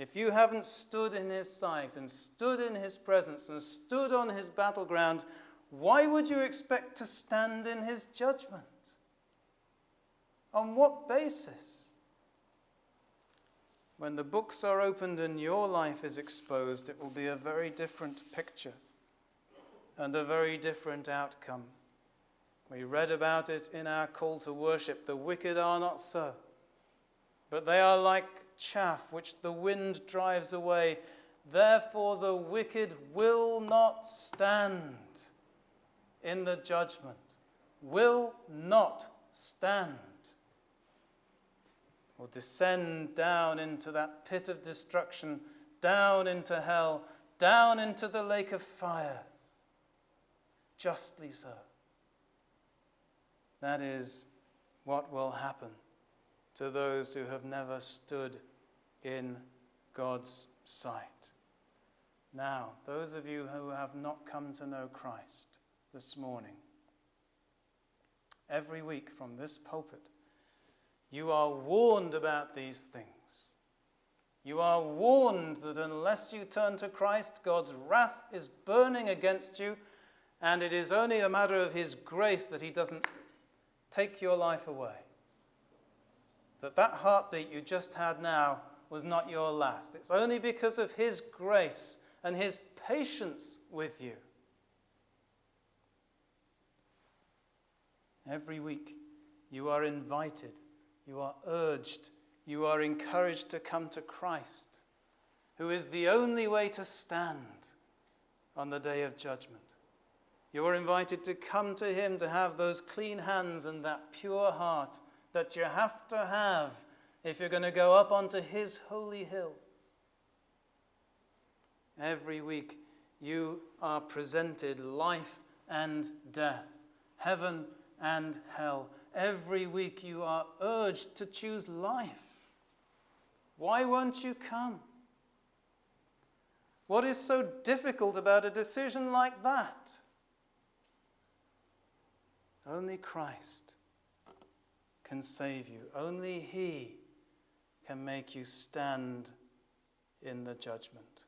if you haven't stood in his sight and stood in his presence and stood on his battleground, why would you expect to stand in his judgment? On what basis? When the books are opened and your life is exposed, it will be a very different picture and a very different outcome. We read about it in our call to worship. The wicked are not so, but they are like chaff which the wind drives away. Therefore the wicked will not stand in the judgment. Will not stand. Will descend down into that pit of destruction, down into hell, down into the lake of fire. Justly so. That is what will happen to those who have never stood in God's sight. Now, those of you who have not come to know Christ this morning, every week from this pulpit, you are warned about these things. You are warned that unless you turn to Christ, God's wrath is burning against you, and it is only a matter of his grace that he doesn't take your life away. That heartbeat you just had now was not your last. It's only because of his grace and his patience with you. Every week you are invited, you are urged, you are encouraged to come to Christ, who is the only way to stand on the day of judgment. You are invited to come to him, to have those clean hands and that pure heart that you have to have if you're going to go up onto his holy hill. Every week you are presented life and death, heaven and hell. Every week you are urged to choose life. Why won't you come? What is so difficult about a decision like that? Only Christ can save you. Only he can make you stand in the judgment.